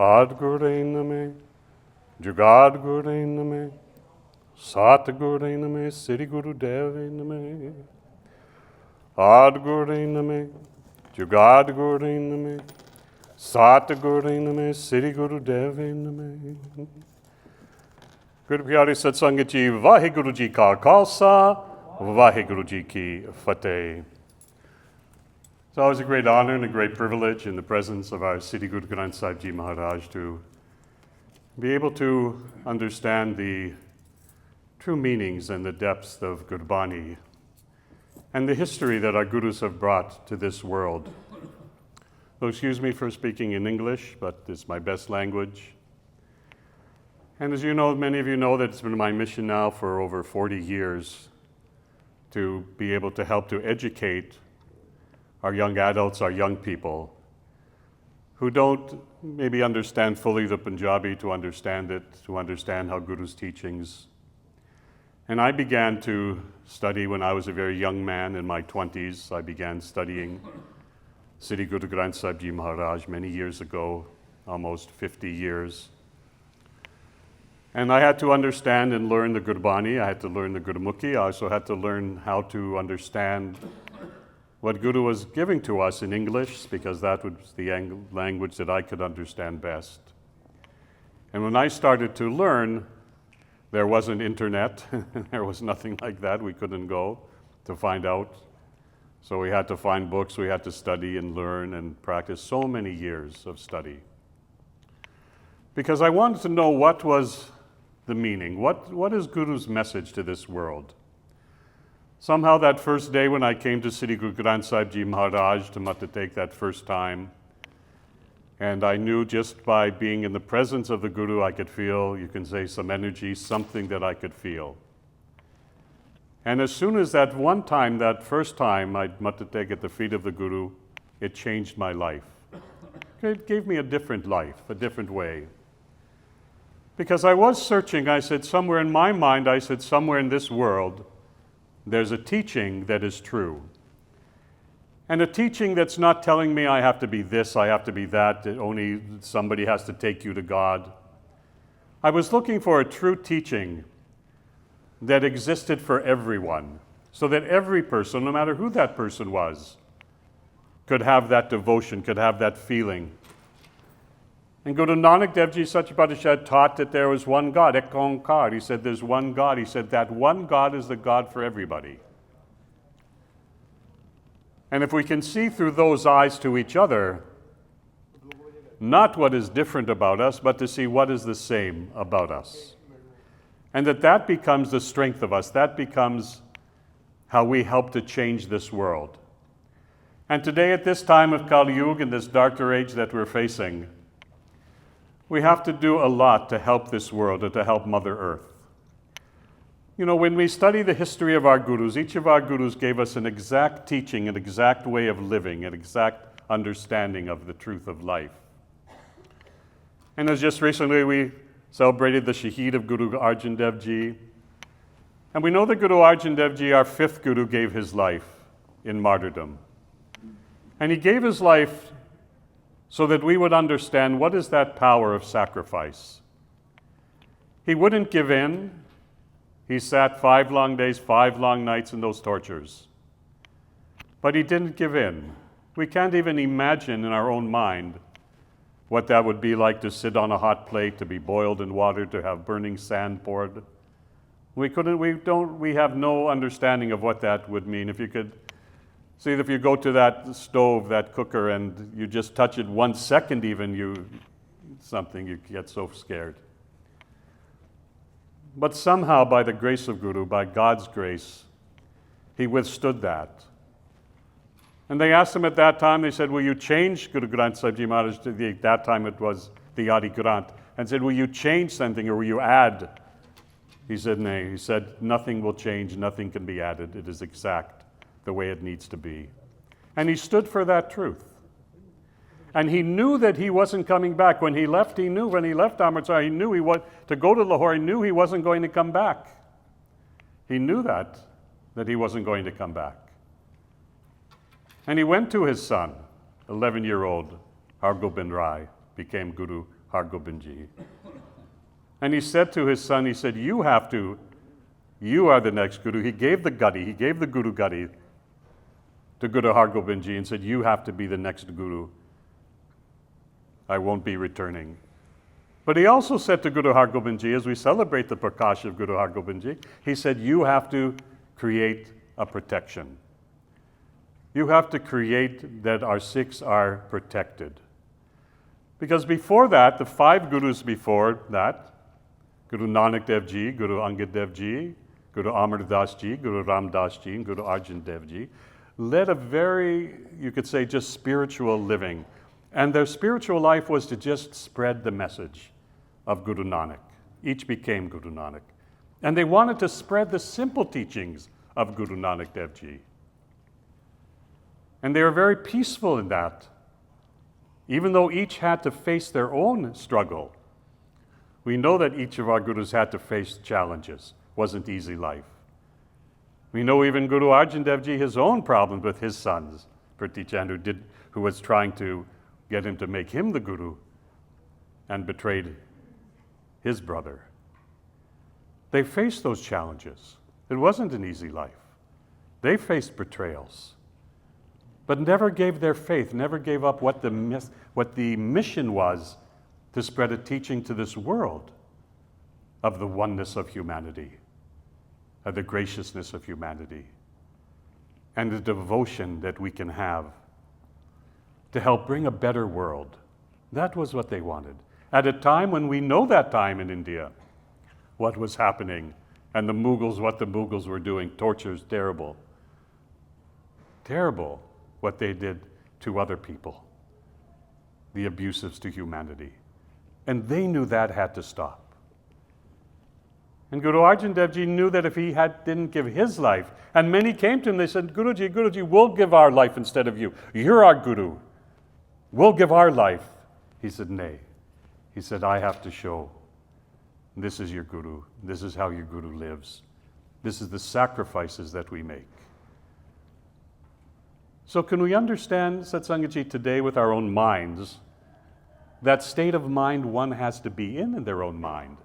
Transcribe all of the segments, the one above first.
Padguru Name, Jugadguru Name, Satguru Name, Sri Gurudev Name, Padguru Name, Jugadguru Name, Satguru Name, Sri Gurudev Name. Good Pyari Satsang Ji, 𝗏𝗏 ji ka Khalsa, 𝗏𝗏 ji ki Fateh. It's always a great honor and a great privilege in the presence of our Sri Guru Granth Sahib Ji Maharaj to be able to understand the true meanings and the depths of Gurbani and the history that our Gurus have brought to this world. So excuse me for speaking in English, but it's my best language. And as you know, many of you know that it's been my mission now for over 40 years to be able to help to educate our young adults, our young people, who don't maybe understand fully the Punjabi, to understand it, to understand how Guru's teachings. And I began to study when I was a very young man in my 20s. I began studying Sri Guru Granth Sahib Ji Maharaj many years ago, almost 50 years. And I had to understand and learn the Gurbani. I had to learn the Gurmukhi. I also had to learn how to understand what Guru was giving to us in English, because that was the language that I could understand best. And when I started to learn, there wasn't internet. There was nothing like that. We couldn't go to find out. So we had to find books. We had to study and learn and practice so many years of study. Because I wanted to know what was the meaning. What is Guru's message to this world? Somehow that first day when I came to Sri Guru Granth Sahib Ji Maharaj to Matta take that first time, and I knew just by being in the presence of the Guru, I could feel, you can say, some energy, something that I could feel. And as soon as that one time, that first time I'd Matta take at the feet of the Guru, it changed my life. It gave me a different life, a different way. Because I was searching, I said, somewhere in my mind, I said, somewhere in this world, there's a teaching that is true. And a teaching that's not telling me I have to be this, I have to be that only somebody has to take you to God. I was looking for a true teaching that existed for everyone, so that every person, no matter who that person was, could have that devotion, could have that feeling. And Guru Nanak Dev Ji Sache Paatshah taught that there was one God, Ek Onkar. He said there's one God. He said that one God is the God for everybody. And if we can see through those eyes to each other, not what is different about us, but to see what is the same about us. And that becomes the strength of us. That becomes how we help to change this world. And today at this time of Kali Yuga, in this darker age that we're facing, we have to do a lot to help this world and to help Mother Earth. You know, when we study the history of our Gurus, each of our Gurus gave us an exact teaching, an exact way of living, an exact understanding of the truth of life. And as just recently we celebrated the Shaheed of Guru Arjan Dev Ji. And we know that Guru Arjan Dev Ji, our fifth Guru, gave his life in martyrdom. And he gave his life so that we would understand what is that power of sacrifice. He wouldn't give in. He sat 5 long days, 5 long nights in those tortures. But he didn't give in. We can't even imagine in our own mind what that would be like to sit on a hot plate, to be boiled in water, to have burning sand poured. We have no understanding of what that would mean. If you could see, if you go to that stove, that cooker, and you just touch it 1 second even, you get so scared. But somehow, by the grace of Guru, by God's grace, he withstood that. And they asked him at that time, they said, will you change Guru Granth Sahib Ji Maharaj? At that time it was the Adi Granth. And said, will you change something or will you add? He said, nay. He said, nothing will change, nothing can be added. It is exact the way it needs to be. And he stood for that truth. And he knew that he wasn't coming back. When he left, Amritsar, he knew to go to Lahore, he knew he wasn't going to come back. He knew that he wasn't going to come back. And he went to his son, 11-year-old Hargobind Rai, became Guru 𝗕𝗵𝗿𝗀. And he said to his son, he said, you are the next Guru. He gave the Gadi, he gave the Guru Gadi to Guru 𝗕𝗵𝗿𝗀 and said, you have to be the next Guru. I won't be returning. But he also said to Guru 𝗕𝗵𝗿𝗀, as we celebrate the Prakash of Guru 𝗕𝗵𝗿𝗀, he said, you have to create a protection. You have to create that our Sikhs are protected. Because before that, the 5 Gurus before that, Guru Nanak Dev Ji, Guru Angad Dev Ji, Guru Amar Das Ji, Guru Ram Das Ji, and Guru Arjan Dev Ji, led a very, you could say, just spiritual living. And their spiritual life was to just spread the message of Guru Nanak. Each became Guru Nanak. And they wanted to spread the simple teachings of Guru Nanak Dev Ji. And they were very peaceful in that, even though each had to face their own struggle. We know that each of our Gurus had to face challenges. Wasn't easy life. We know even Guru Arjan Dev Ji, his own problems with his sons, Priti Chand, who was trying to get him to make him the Guru and betrayed his brother. They faced those challenges. It wasn't an easy life. They faced betrayals, but never gave their faith, never gave up what the mission was to spread a teaching to this world of the oneness of humanity, of the graciousness of humanity, and the devotion that we can have to help bring a better world. That was what they wanted. At a time when we know that time in India, what was happening, and the Mughals, what the Mughals were doing, tortures, terrible. Terrible what they did to other people, the abuses to humanity. And they knew that had to stop. And Guru Arjan Dev Ji knew that if he didn't give his life, and many came to him, they said, Guruji, we'll give our life instead of you. You're our Guru. We'll give our life. He said, nay. He said, I have to show this is your Guru. This is how your Guru lives. This is the sacrifices that we make. So can we understand, Satsangaji, today with our own minds, that state of mind one has to be in their own mind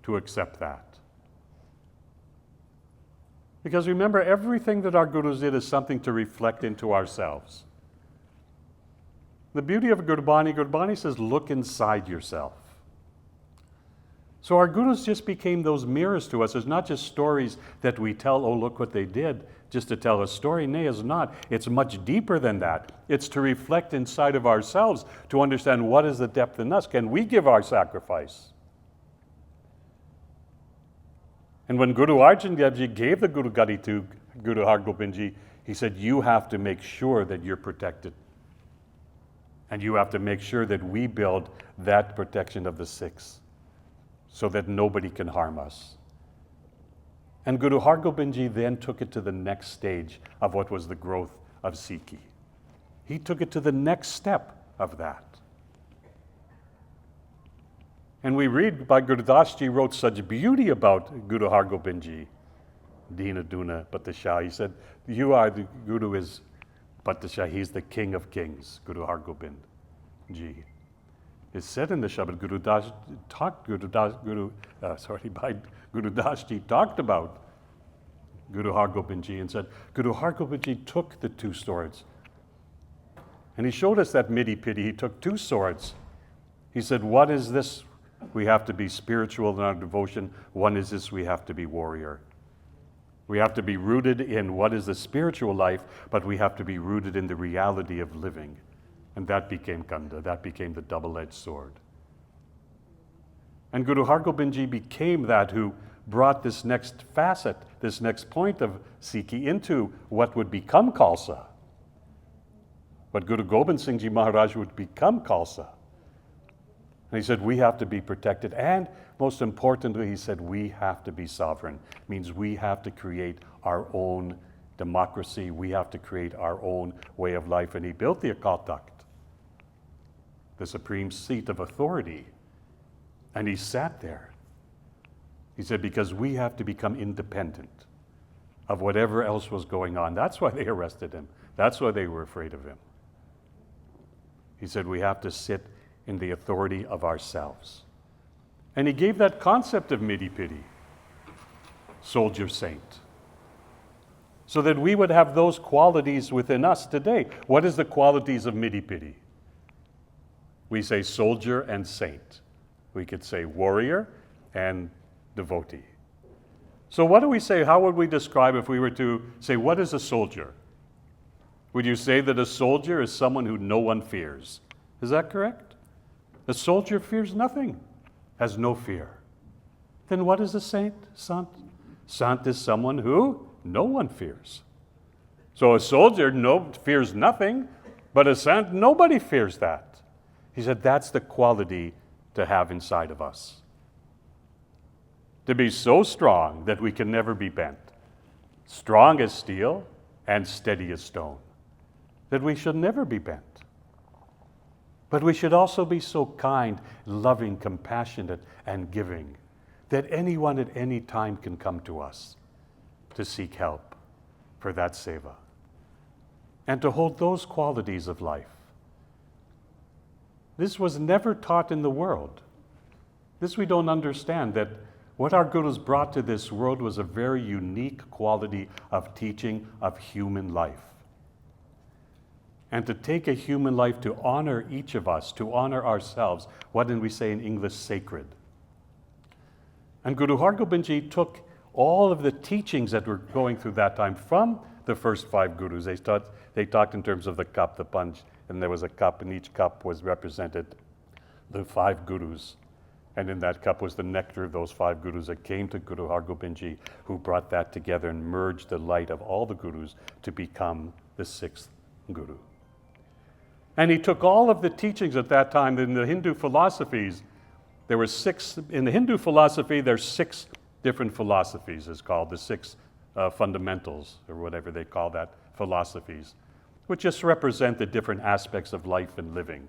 to accept that? Because remember, everything that our Gurus did is something to reflect into ourselves. The beauty of Gurdwara says, look inside yourself. So our Gurus just became those mirrors to us. It's not just stories that we tell, oh, look what they did, just to tell a story. Nay, it's not. It's much deeper than that. It's to reflect inside of ourselves, to understand what is the depth in us. Can we give our sacrifice? And when Guru Arjan Dev Ji gave the Guru Gadi to Guru 𝗕𝗵𝗿𝗀, he said, you have to make sure that you're protected. And you have to make sure that we build that protection of the Sikhs so that nobody can harm us. And Guru 𝗕𝗵𝗿𝗀 then took it to the next stage of what was the growth of Sikhi. He took it to the next step of that. And we read by Guru Das Ji wrote such beauty about Guru 𝗕𝗵𝗿𝗀, Dina Duna Patasha. He said, you are the Guru is Patasha, he's the King of Kings, Guru 𝗕𝗵𝗿𝗀. It's said in the Shabad, Guru Das Ji talked about Guru 𝗕𝗵𝗿𝗀 and said, Guru 𝗕𝗵𝗿𝗀 took the 2 swords. And he showed us that midi-pidi. He took 2 swords. He said, what is this? We have to be spiritual in our devotion. One is this, we have to be warrior. We have to be rooted in what is the spiritual life, but we have to be rooted in the reality of living. And that became Kanda, that became the double-edged sword. And Guru 𝗕𝗵𝗿𝗀 became that who brought this next facet, this next point of Sikhi into what would become Khalsa. What Guru Gobind Singh Ji Maharaj would become Khalsa. And he said, we have to be protected. And most importantly, he said, we have to be sovereign. It means we have to create our own democracy. We have to create our own way of life. And he built the Akal Takht, the supreme seat of authority. And he sat there. He said, because we have to become independent of whatever else was going on. That's why they arrested him. That's why they were afraid of him. He said, we have to sit in the authority of ourselves. And he gave that concept of 𝗵𝗵𝗶, soldier saint, so that we would have those qualities within us today. What is the qualities of 𝗵𝗵𝗶? We say soldier and saint. We could say warrior and devotee. So what do we say? How would we describe if we were to say, what is a soldier? Would you say that a soldier is someone who no one fears? Is that correct? A soldier fears nothing, has no fear. Then what is a saint? Sant? Sant is someone who no one fears. So a soldier fears nothing, but a sant, nobody fears that. He said that's the quality to have inside of us. To be so strong that we can never be bent, strong as steel and steady as stone, that we should never be bent. But we should also be so kind, loving, compassionate, and giving that anyone at any time can come to us to seek help for that seva, and to hold those qualities of life. This was never taught in the world. This we don't understand, that what our gurus brought to this world was a very unique quality of teaching of human life. And to take a human life, to honor each of us, to honor ourselves, what did we say in English? Sacred. And Guru Hargobinji took all of the teachings that were going through that time from the first 5 gurus. They talked in terms of the cup, the punch, and there was a cup, and each cup was represented the 5 gurus. And in that cup was the nectar of those 5 gurus that came to Guru Hargobinji, who brought that together and merged the light of all the gurus to become the 6th guru. And he took all of the teachings at that time in the Hindu philosophies. There were 6, in the Hindu philosophy, there's 6 different philosophies. It's called the 6 fundamentals, or whatever they call that, philosophies, which just represent the different aspects of life and living.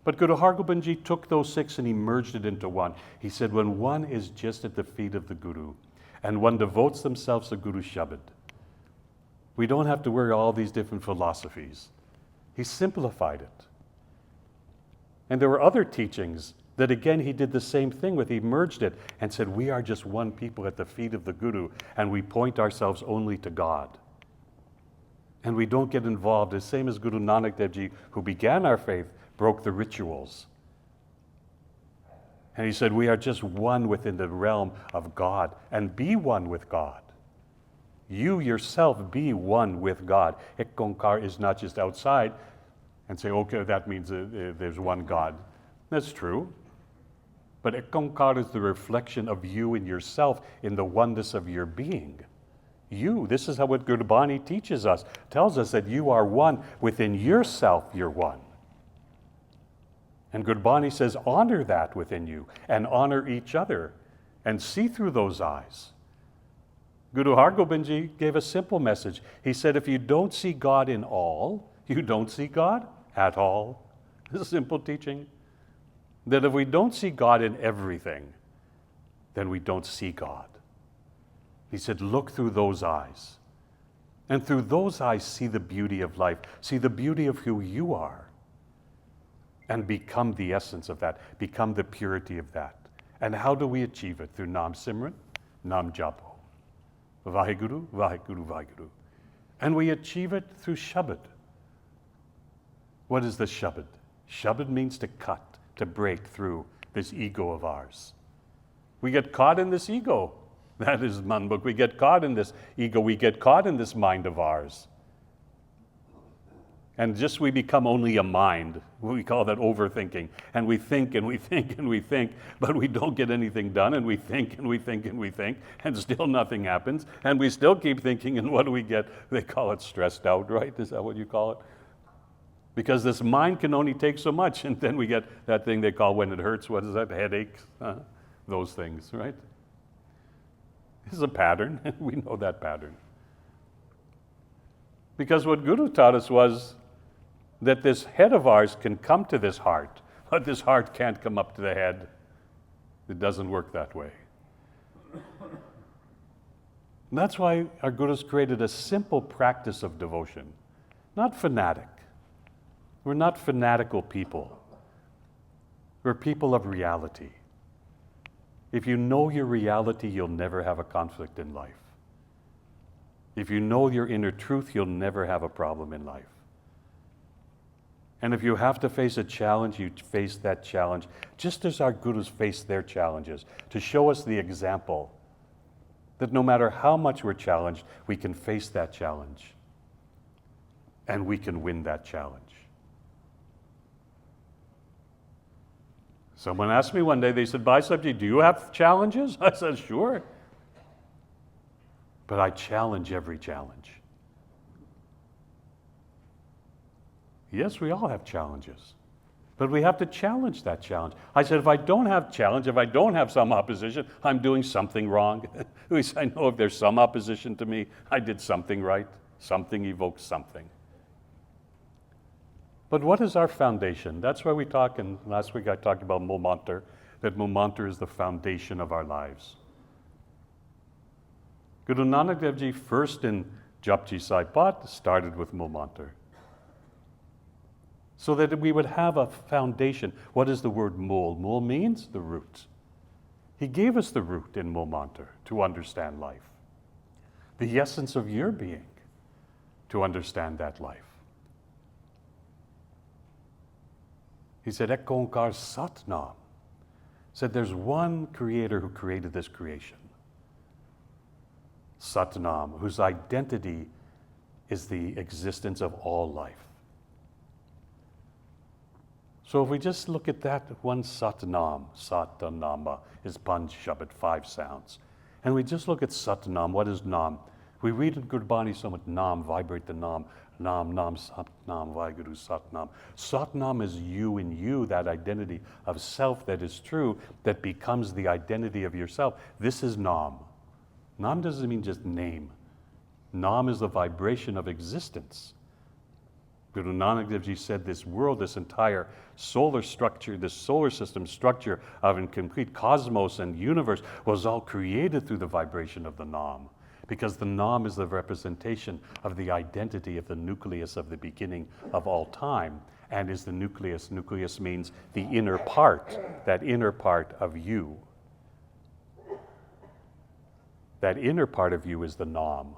But Guru Hargobinji took those 6 and he merged it into one. He said, when one is just at the feet of the Guru, and one devotes themselves to Guru Shabad, we don't have to worry all these different philosophies. He simplified it. And there were other teachings that again he did the same thing with. He merged it and said, we are just one people at the feet of the Guru, and we point ourselves only to God. And we don't get involved. The same as Guru Nanak Dev Ji, who began our faith, broke the rituals. And he said, we are just one within the realm of God, and be one with God. You yourself be one with God. 𝗏𝗏𝗀 is not just outside and say, okay, that means there's one God. That's true. But 𝗏𝗏𝗀 is the reflection of you and yourself in the oneness of your being. You, this is how what Gurbani teaches us, tells us that you are one. Within yourself, you're one. And Gurbani says, honor that within you and honor each other and see through those eyes. Guru Hargobinji gave a simple message. He said, if you don't see God in all, you don't see God at all. This is a simple teaching. That if we don't see God in everything, then we don't see God. He said, look through those eyes. And through those eyes, see the beauty of life. See the beauty of who you are. And become the essence of that. Become the purity of that. And how do we achieve it? Through Nam Simran, Nam Japo. Vaheguru, Vaheguru, Vaheguru. And we achieve it through Shabad. What is the Shabad? Shabad means to cut, to break through this ego of ours. We get caught in this ego. That is Manbuk. We get caught in this ego. We get caught in this mind of ours. And just we become only a mind. We call that overthinking. And we think and we think and we think, but we don't get anything done. And we think and we think and we think, and still nothing happens. And we still keep thinking, and what do we get? They call it stressed out, right? Is that what you call it? Because this mind can only take so much. And then we get that thing they call when it hurts. What is that? Headaches. Those things, right? This is a pattern. We know that pattern. Because what Guru taught us was that this head of ours can come to this heart, but this heart can't come up to the head. It doesn't work that way. And that's why our Gurus created a simple practice of devotion, not fanatic. We're not fanatical people. We're people of reality. If you know your reality, you'll never have a conflict in life. If you know your inner truth, you'll never have a problem in life. And if you have to face a challenge, you face that challenge just as our gurus face their challenges, to show us the example that no matter how much we're challenged, we can face that challenge and we can win that challenge. Someone asked me one day, they said, "Bhai, do you have challenges?" I said, "Sure. But I challenge every challenge." Yes, we all have challenges, but we have to challenge that challenge. I said, if I don't have challenge, if I don't have some opposition, I'm doing something wrong. At least I know if there's some opposition to me, I did something right. Something evokes something. But what is our foundation? That's why we talk, and last week I talked about 𝗏 that 𝗏 is the foundation of our lives. Guru Nanak Dev Ji first in 𝗤𝗵𝗿 𝗀𝗵𝗿 started with 𝗏, so that we would have a foundation. What is the word mūl? Mūl means the root. He gave us the root in 𝗏 to understand life, the essence of your being, to understand that life. He said, 𝗥𝗚𝗿𝗀 𝑠at-nam, said there's one creator who created this creation. Sat-nam, whose identity is the existence of all life. So if we just look at that one Sat-nam, Sat-nama is Panch Shabad, 5 sounds. And we just look at Sat-nam, what is Nam? We read in Gurbani so much Nam, vibrate the Nam, Nam, Nam, Sat-nam, Vaheguru, Sat-nam. Sat-nam is you in you, that identity of self that is true, that becomes the identity of yourself. This is Nam. Nam doesn't mean just name. Nam is the vibration of existence. Guru Nanak Dev Ji said this world, this entire solar structure, this solar system structure of a complete cosmos and universe was all created through the vibration of the Nam. Because the Nam is the representation of the identity of the nucleus of the beginning of all time, and is the nucleus. Nucleus means the inner part, that inner part of you. That inner part of you is the Nam.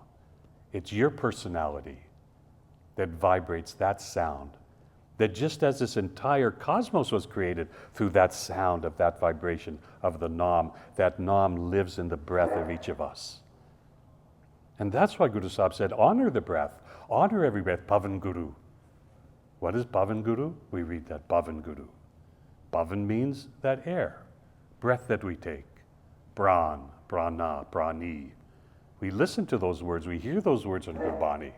It's your personality that vibrates that sound. That just as this entire cosmos was created through that sound of that vibration of the Nam, that Nam lives in the breath of each of us. And that's why Guru Sahib said, honor the breath, honor every breath, Pavan Guru. What is Pavan Guru? We read that, Pavan Guru. Pavan means that air, breath that we take. Pran, prana, prani. We listen to those words, we hear those words in Gurbani.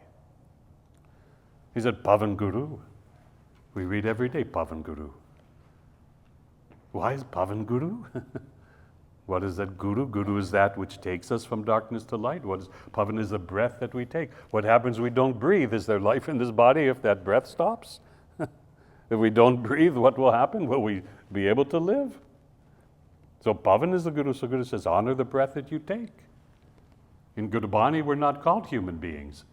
He said, Pavan Guru. We read every day, Pavan Guru. Why is Pavan Guru? What is that Guru? Guru is that which takes us from darkness to light. What is Pavan? Is the breath that we take. What happens? We don't breathe. Is there life in this body if that breath stops? If we don't breathe, what will happen? Will we be able to live? So Pavan is the Guru. So Guru says, honor the breath that you take. In Gurbani, we're not called human beings.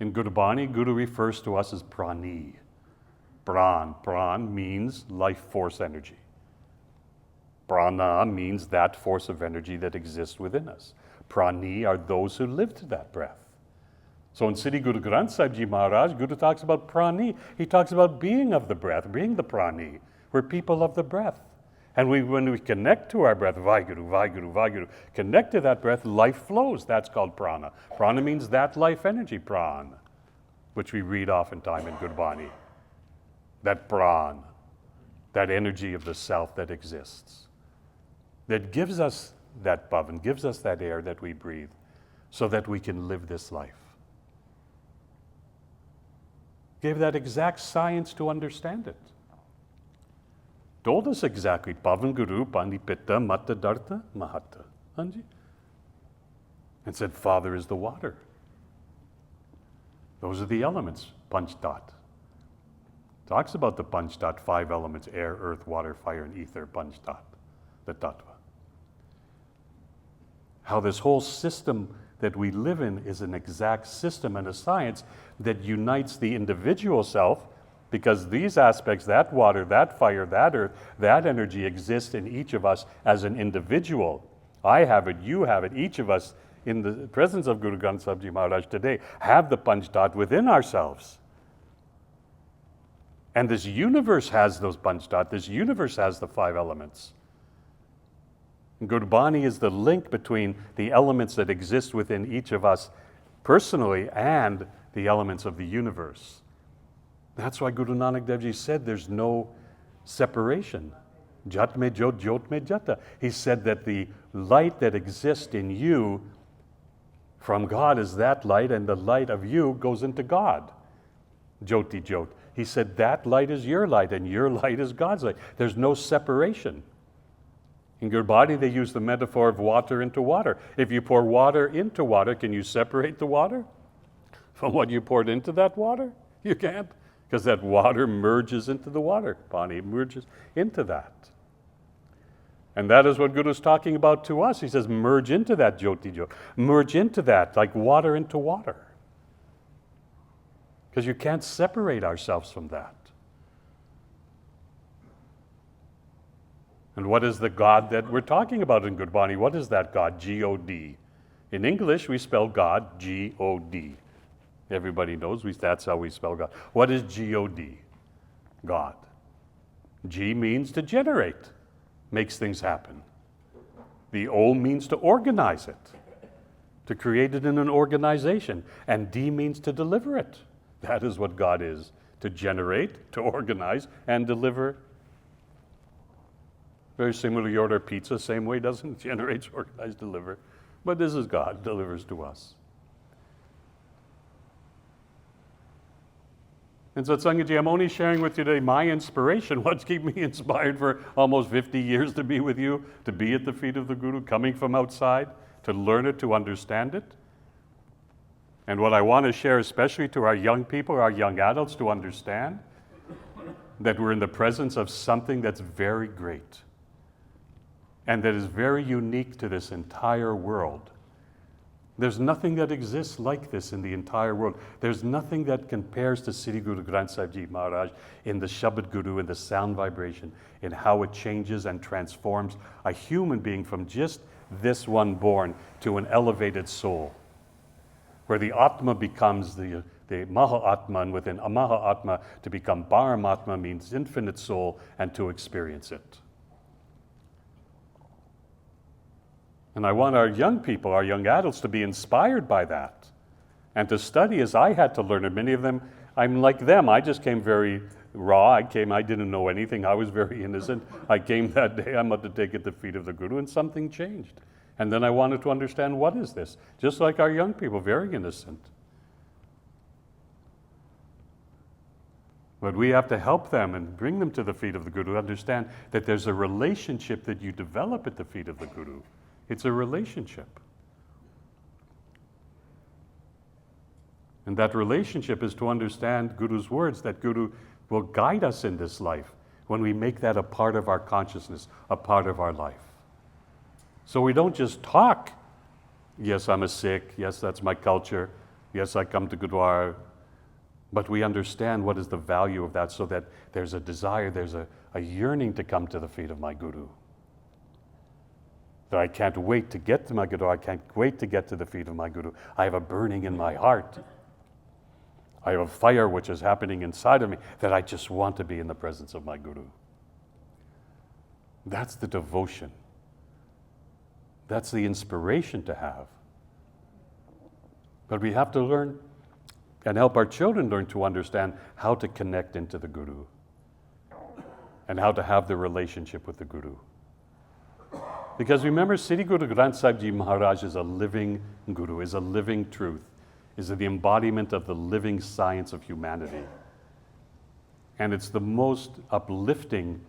In Gurbani, Guru refers to us as prani. Pran means life force energy. Prana means that force of energy that exists within us. Prani are those who live to that breath. So in Siddhi Guru Granth Sahib Ji Maharaj, Guru talks about prani. He talks about being of the breath, being the prani. We're people of the breath. And when we connect to our breath, Vaheguru, Vaheguru, Vaheguru, connect to that breath, life flows. That's called prana. Prana means that life energy, pran, which we read oftentimes in Gurbani. That pran, that energy of the self that exists, that gives us that pavan, gives us that air that we breathe, so that we can live this life. Gave that exact science to understand it. Told us exactly, Pavan Guru, Pani Pitta, Matta Dartha, Mahatta. And said, Father is the water. Those are the elements, Panchtat. Talks about the Panchtat, 5 elements, air, earth, water, fire, and ether, Panchtat, the Tattva. How this whole system that we live in is an exact system and a science that unites the individual self Because these aspects, that water, that fire, that earth, that energy exists in each of us as an individual. I have it, you have it, each of us in the presence of Guru Granth Sahib Ji Maharaj today have the Panch Tat within ourselves. And this universe has those Panch Tat, this universe has the 5 elements. Gurbani is the link between the elements that exist within each of us personally and the elements of the universe. That's why Guru Nanak Dev Ji said there's no separation. Jat mein jyot, jyot mein jata. He said that the light that exists in you from God is that light, and the light of you goes into God. Jyoti Jyot. He said that light is your light, and your light is God's light. There's no separation. In Gurbani, they use the metaphor of water into water. If you pour water into water, can you separate the water from what you poured into that water? You can't, because that water merges into the water. Pani merges into that. And that is what Guru is talking about to us. He says, merge into that Jyoti Jyot. Merge into that, like water into water. Because you can't separate ourselves from that. And what is the God that we're talking about in Gurbani? What is that God? G-O-D. In English, we spell God G-O-D. Everybody knows that's how we spell God. What is G-O-D? God. G means to generate, makes things happen. The O means to organize it, to create it in an organization. And D means to deliver it. That is what God is, to generate, to organize, and deliver. Very similar, you order pizza, same way, doesn't generate, organize, deliver. But this is God, delivers to us. And so Sanghaji, I'm only sharing with you today my inspiration, what's kept me inspired for almost 50 years to be with you, to be at the feet of the Guru, coming from outside, to learn it, to understand it. And what I want to share, especially to our young people, our young adults, to understand that we're in the presence of something that's very great and that is very unique to this entire world. There's nothing that exists like this in the entire world. There's nothing that compares to Sri Guru Granth Sahib Ji Maharaj in the Shabad Guru, in the sound vibration, in how it changes and transforms a human being from just this one born to an elevated soul, where the Atma becomes the Maha-Atma, and within a Maha-Atma to become Paramatma means infinite soul, and to experience it. And I want our young people, our young adults, to be inspired by that and to study as I had to learn. And many of them, I'm like them. I just came very raw. I didn't know anything. I was very innocent. I came that day, I'm about to take at the feet of the Guru, and something changed. And then I wanted to understand, what is this? Just like our young people, very innocent. But we have to help them and bring them to the feet of the Guru, understand that there's a relationship that you develop at the feet of the Guru. It's a relationship. And that relationship is to understand Guru's words, that Guru will guide us in this life when we make that a part of our consciousness, a part of our life. So we don't just talk, yes, I'm a Sikh, yes, that's my culture, yes, I come to Gurdwara, but we understand what is the value of that, so that there's a desire, there's a yearning to come to the feet of my Guru. That I can't wait to get to my Guru, I can't wait to get to the feet of my Guru. I have a burning in my heart. I have a fire which is happening inside of me, that I just want to be in the presence of my Guru. That's the devotion. That's the inspiration to have. But we have to learn and help our children learn to understand how to connect into the Guru and how to have the relationship with the Guru. Because remember, Sri Guru Granth Sahib Ji Maharaj is a living Guru, is a living truth, is the embodiment of the living science of humanity. And it's the most uplifting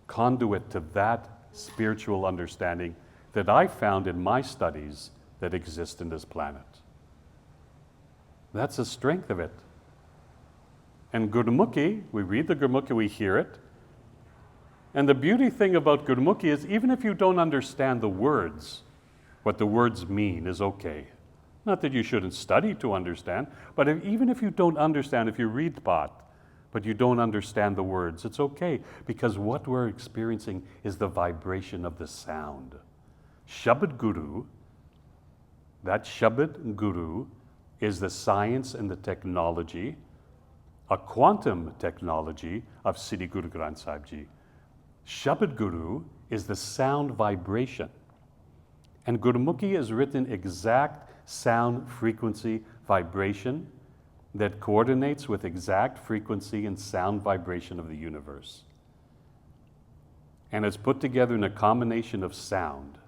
conduit to that spiritual understanding that I found in my studies that exist in this planet. That's the strength of it. And Gurmukhi, we read the Gurmukhi, we hear it. And the beauty thing about Gurmukhi is, even if you don't understand the words, what the words mean is okay. Not that you shouldn't study to understand, but even if you don't understand, if you read Path, but you don't understand the words. It's okay, because what we're experiencing is the vibration of the sound. Shabad Guru, that Shabad Guru is the science and the technology, a quantum technology of Sri Guru Granth Sahib Ji. Shabad Guru is the sound vibration. And Gurmukhi is written exact sound frequency vibration that coordinates with exact frequency and sound vibration of the universe. And it's put together in a combination of sound.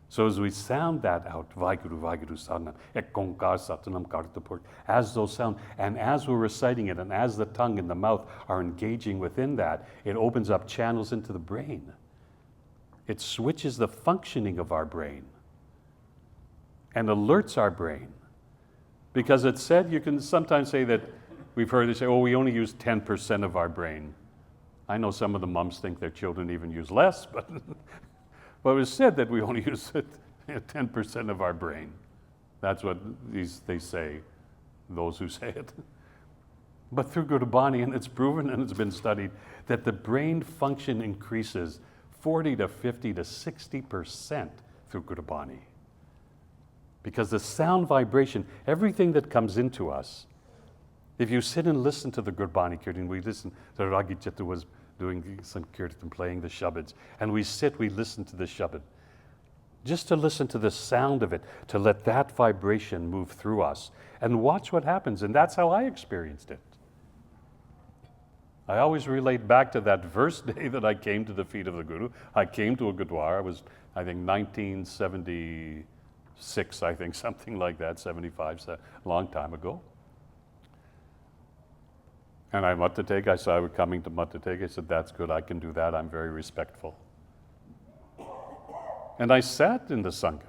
So as we sound that out, Vaheguru, Vaheguru, Sadhanam, 𝗕𝗵𝗶𝗶, Satanam, 𝗕𝗵𝗶, as those sound, and as we're reciting it, and as the tongue and the mouth are engaging within that, it opens up channels into the brain. It switches the functioning of our brain and alerts our brain. Because it's said, you can sometimes say that, we've heard they say, oh, we only use 10% of our brain. I know some of the moms think their children even use less, but it was said that we only use 10% of our brain. That's what they say, those who say it. But through Gurbani, and it's proven and it's been studied, that the brain function increases 40 to 50 to 60% through Gurbani. Because the sound vibration, everything that comes into us, if you sit and listen to the Gurbani Kirtan, we listen, the Ragi Chitta was doing some Kirtan, playing the Shabads, and we listen to the Shabad. Just to listen to the sound of it, to let that vibration move through us, and watch what happens, and that's how I experienced it. I always relate back to that first day that I came to the feet of the Guru. I came to a Gurdwara, it was, I think, 1976, I think, something like that, 75, so a long time ago. And I saw I was coming to Mattatega. I said, that's good, I can do that, I'm very respectful. And I sat in the Sangat.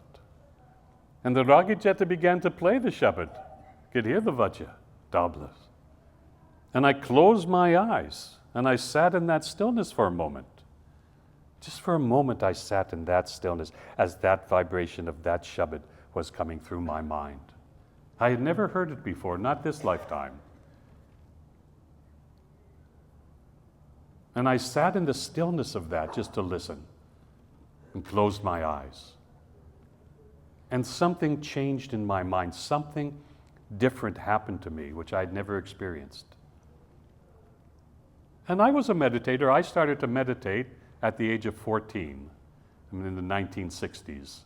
And the Ragi Jeta began to play the Shabad. Could hear the Vajja, Tablas. And I closed my eyes, and I sat in that stillness for a moment. Just for a moment I sat in that stillness as that vibration of that Shabad was coming through my mind. I had never heard it before, not this lifetime. And I sat in the stillness of that just to listen and closed my eyes. And something changed in my mind. Something different happened to me, which I'd never experienced. And I was a meditator. I started to meditate at the age of 14, in the 1960s.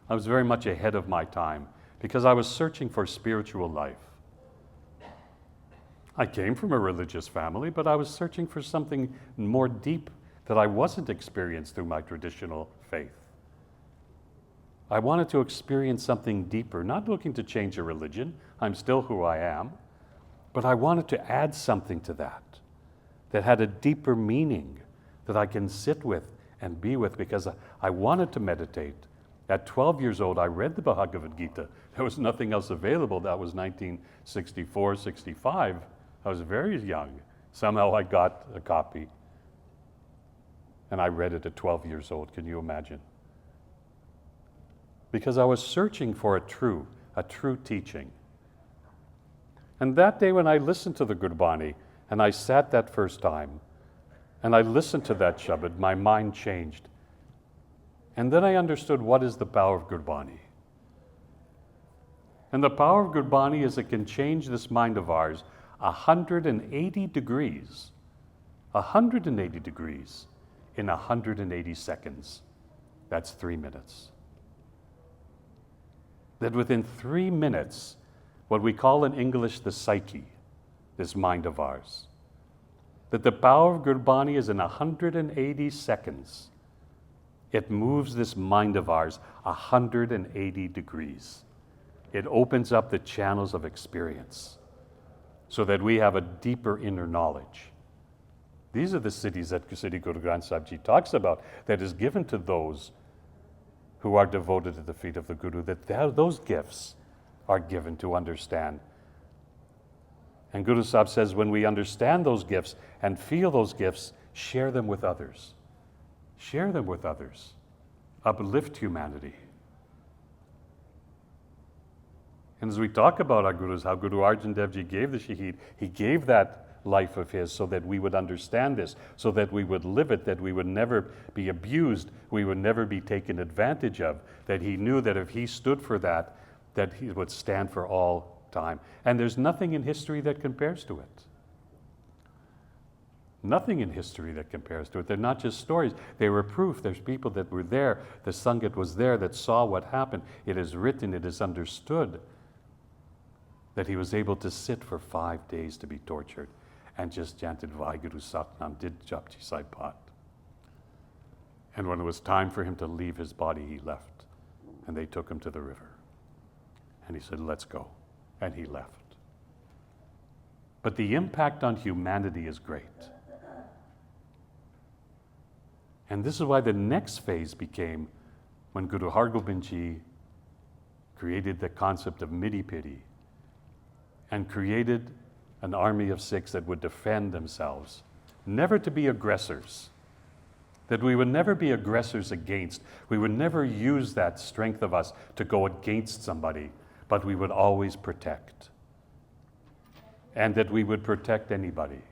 I was very much ahead of my time because I was searching for spiritual life. I came from a religious family, but I was searching for something more deep that I wasn't experienced through my traditional faith. I wanted to experience something deeper, not looking to change a religion. I'm still who I am, but I wanted to add something to that had a deeper meaning that I can sit with and be with, because I wanted to meditate. At 12 years old, I read the Bhagavad Gita. There was nothing else available. That was 1964, 65. I was very young. Somehow I got a copy, and I read it at 12 years old. Can you imagine? Because I was searching for a true teaching. And that day when I listened to the Gurbani, and I sat that first time, and I listened to that Shabad, my mind changed. And then I understood what is the power of Gurbani. And the power of Gurbani is it can change this mind of ours 180 degrees, 180 degrees in 180 seconds. That's 3 minutes. That within 3 minutes, what we call in English the psyche, this mind of ours, that the power of Gurbani is in 180 seconds. It moves this mind of ours 180 degrees. It opens up the channels of experience so that we have a deeper inner knowledge. These are the cities that Sri Guru Granth Sahib Ji talks about, that is given to those who are devoted to the feet of the Guru, that those gifts are given to understand. And Guru Sahib says, when we understand those gifts and feel those gifts, share them with others. Share them with others. Uplift humanity. And as we talk about our Gurus, how Guru Arjan Dev Ji gave the Shaheed, he gave that life of his so that we would understand this, so that we would live it, that we would never be abused, we would never be taken advantage of, that he knew that if he stood for that, that he would stand for all time. And there's nothing in history that compares to it. Nothing in history that compares to it. They're not just stories. They were proof. There's people that were there. The Sangat was there that saw what happened. It is written, it is understood that he was able to sit for 5 days to be tortured and just chanted Vaheguru Satnam, did Japji Sai Pat. And when it was time for him to leave his body, he left. And they took him to the river. And he said, let's go. And he left. But the impact on humanity is great. And this is why the next phase became when Guru Hargobind Ji created the concept of 𝗵𝗵𝗶𝗶 and created an army of Sikhs that would defend themselves, never to be aggressors, that we would never be aggressors against. We would never use that strength of us to go against somebody, but we would always protect. And that we would protect anybody.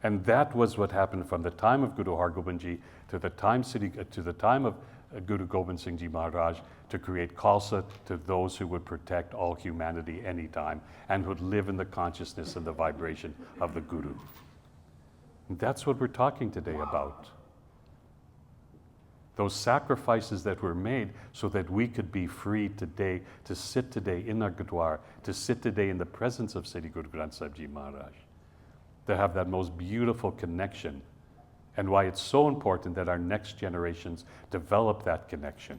And that was what happened from the time of Guru Hargobind Ji to the time of Guru Gobind Singh Ji Maharaj to create Khalsa, to those who would protect all humanity anytime and would live in the consciousness and the vibration of the Guru. And that's what we're talking today about. Those sacrifices that were made so that we could be free today, to sit today in our Gurdwara, to sit today in the presence of Sri Guru Granth Sahib Ji Maharaj, to have that most beautiful connection, and why it's so important that our next generations develop that connection,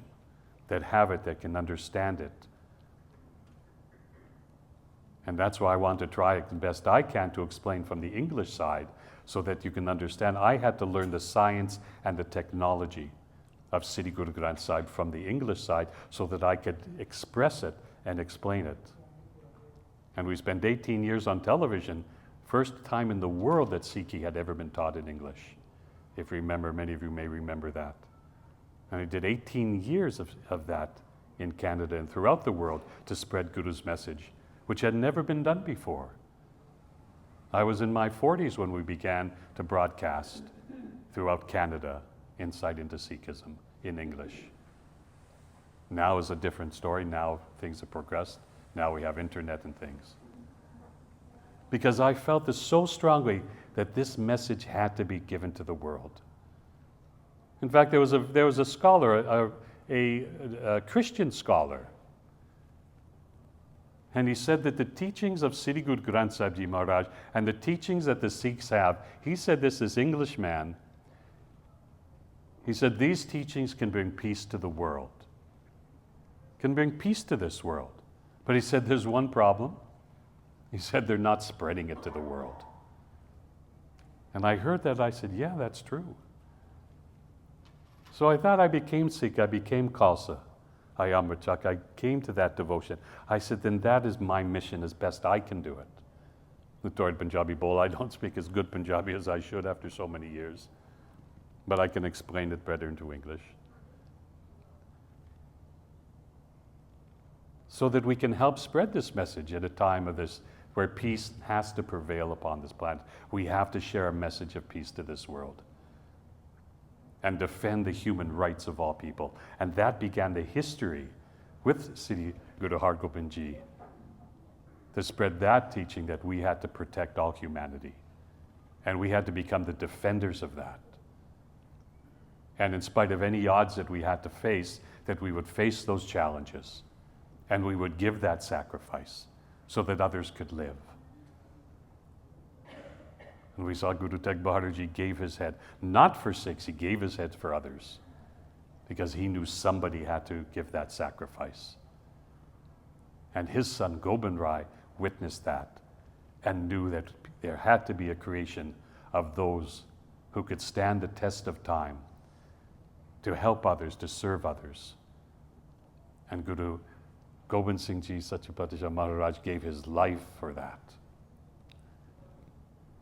that have it, that can understand it. And that's why I want to try the best I can to explain from the English side so that you can understand. I had to learn the science and the technology of Sri Guru Granth Sahib from the English side so that I could express it and explain it. And we spent 18 years on television, first time in the world that Sikhi had ever been taught in English. If you remember, many of you may remember that. And I did 18 years of that in Canada and throughout the world to spread Guru's message, which had never been done before. I was in my 40s when we began to broadcast throughout Canada, insight into Sikhism in English. Now is a different story. Now things have progressed. Now we have internet and things. Because I felt this so strongly that this message had to be given to the world. In fact, there was a scholar, a Christian scholar, and he said that the teachings of Sri Guru Granth Sahib Ji Maharaj and the teachings that the Sikhs have, he said this Englishman, he said these teachings can bring peace to the world, can bring peace to this world. But he said there's one problem. He said they're not spreading it to the world. And I heard that, I said, yeah, that's true. So I thought I became Sikh, I became Khalsa, 𝗕𝗵𝗶𝗀. I came to that devotion. I said, then that is my mission as best I can do it. The 𝗔𝗿 Punjabi bol, I don't speak as good Punjabi as I should after so many years, but I can explain it better into English. So that we can help spread this message at a time of this, where peace has to prevail upon this planet. We have to share a message of peace to this world and defend the human rights of all people. And that began the history with Sri Guru Hargobind Ji, to spread that teaching that we had to protect all humanity. And we had to become the defenders of that. And in spite of any odds that we had to face, that we would face those challenges and we would give that sacrifice so that others could live. And we saw Guru Tegh Bahadur Ji gave his head, not for Sikhs, he gave his head for others, because he knew somebody had to give that sacrifice. And his son Gobind Rai witnessed that and knew that there had to be a creation of those who could stand the test of time to help others, to serve others. And Guru Gobind Singh Ji Sache Patshahi Maharaj gave his life for that.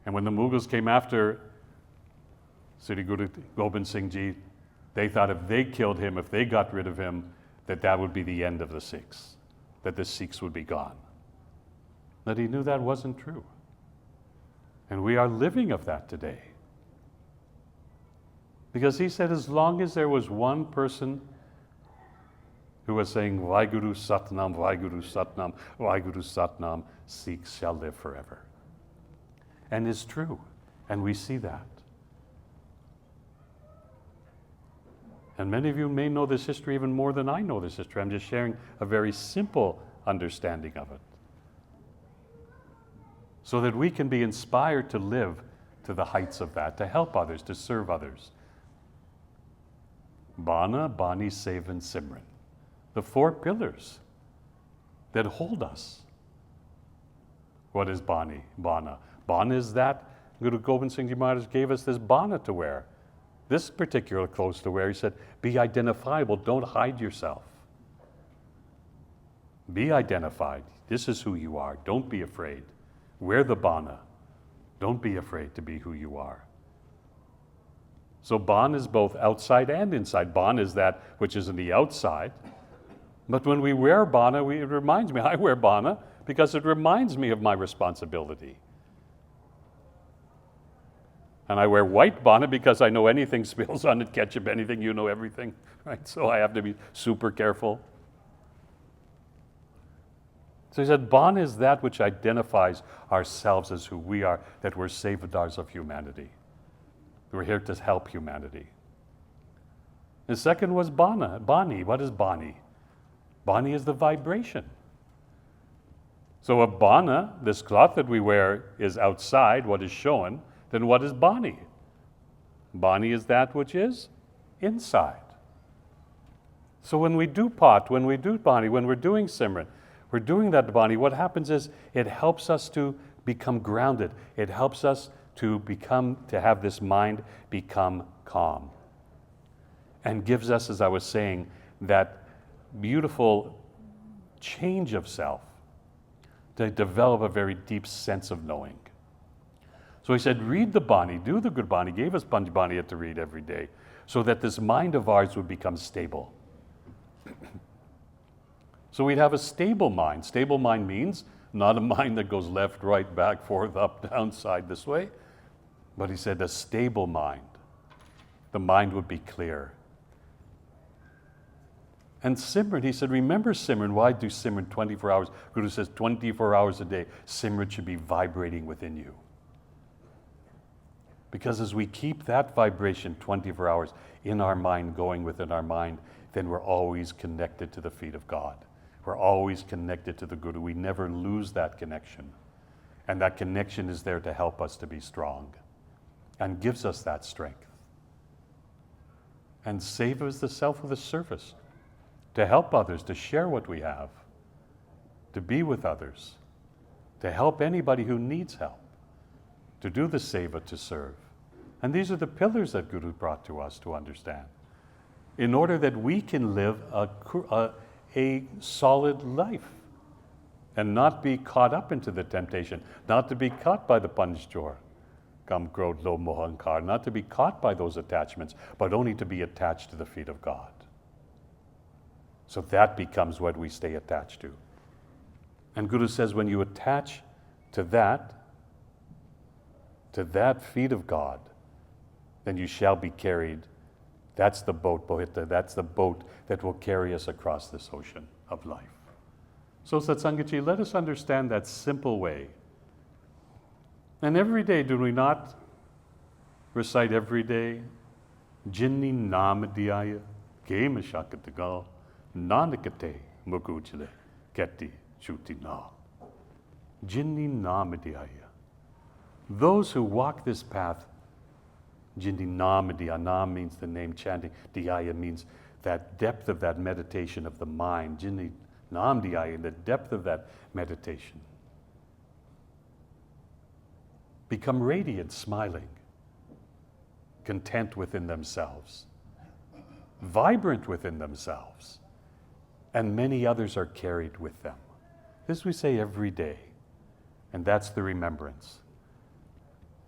And when the Mughals came after Sri Guru Gobind Singh Ji, they thought if they killed him, if they got rid of him, that would be the end of the Sikhs, that the Sikhs would be gone. But he knew that wasn't true. And we are living of that today. Because he said as long as there was one person who was saying, Vaheguru Satnam, Vaheguru Satnam, Vaheguru Satnam, Sikhs shall live forever. And it's true. And we see that. And many of you may know this history even more than I know this history. I'm just sharing a very simple understanding of it, so that we can be inspired to live to the heights of that, to help others, to serve others. Bana, Bani, 𝗟𝗏, 𝗔𝗏. The four pillars that hold us. What is Bani? Bana. Bana is that Guru Gobind Singh Ji Maharaj gave us this bana to wear. This particular clothes to wear. He said, be identifiable, don't hide yourself. Be identified. This is who you are. Don't be afraid. Wear the bana. Don't be afraid to be who you are. So ban is both outside and inside. Ban is that which is in the outside. But when we wear bana, it reminds me, I wear bana because it reminds me of my responsibility. And I wear white bana because I know anything spills on it, ketchup, anything, you know everything, right? So I have to be super careful. So he said, bana is that which identifies ourselves as who we are, that we're sevadars of humanity. We're here to help humanity. The second was bana, bani. What is bani? Bani is the vibration. So if bana, this cloth that we wear, is outside, what is shown, then what is bani? Bani is that which is inside. So when we do pot, when we do bani, when we're doing simran, we're doing that bani, what happens is it helps us to become grounded. It helps us to have this mind become calm. And gives us, as I was saying, that beautiful change of self to develop a very deep sense of knowing. So he said, read the Bani, do the good Bani, gave us Bani to read every day, so that this mind of ours would become stable. So we'd have a stable mind. Stable mind means not a mind that goes left, right, back, forth, up, down, side, this way. But he said a stable mind. The mind would be clear. And Simran, he said, remember Simran. Why do Simran 24 hours? Guru says 24 hours a day, Simran should be vibrating within you. Because as we keep that vibration 24 hours in our mind, going within our mind, then we're always connected to the feet of God. We're always connected to the Guru. We never lose that connection. And that connection is there to help us to be strong and gives us that strength. And seva is the self of the service, to help others, to share what we have, to be with others, to help anybody who needs help, to do the seva, to serve. And these are the pillars that Guru brought to us to understand, in order that we can live a solid life and not be caught up into the temptation, not to be caught by the panchjor, kam, krodh, lobh, moh, ahankar, not to be caught by those attachments, but only to be attached to the feet of God. So that becomes what we stay attached to. And Guru says, when you attach to that feet of God, then you shall be carried. That's the boat, Bohita, that's the boat that will carry us across this ocean of life. So Satsangaji, let us understand that simple way. And every day, do we not recite every day, Jinni Nam Dhyaya, Game Shakatagal, Nanakate Mukujale, Keti Chuti Na. Jinni Nam Dhyaya. Those who walk this path, Jinni Nam Dhyaya, Nam means the name chanting, Dhyaya means that depth of that meditation of the mind. Jinni Nam Dhyaya, the depth of that meditation. Become radiant, smiling, content within themselves, vibrant within themselves, and many others are carried with them. This we say every day, and that's the remembrance.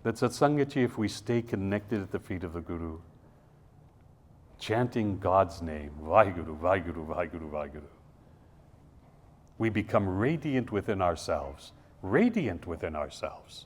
That Satsangaji, if we stay connected at the feet of the Guru, chanting God's name, Vaheguru, Vaheguru, Vaheguru, Vaheguru, we become radiant within ourselves, radiant within ourselves.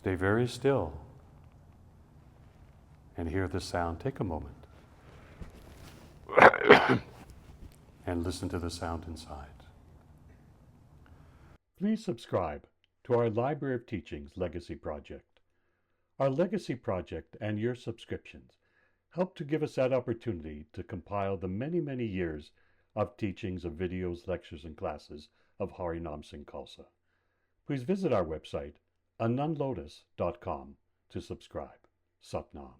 Stay very still and hear the sound. Take a moment and listen to the sound inside. Please subscribe to our Library of Teachings Legacy Project. Our Legacy Project and your subscriptions help to give us that opportunity to compile the many, many years of teachings of videos, lectures, and classes of Harinam Singh Khalsa. Please visit our website, anandlotus.com, to subscribe. Satnam.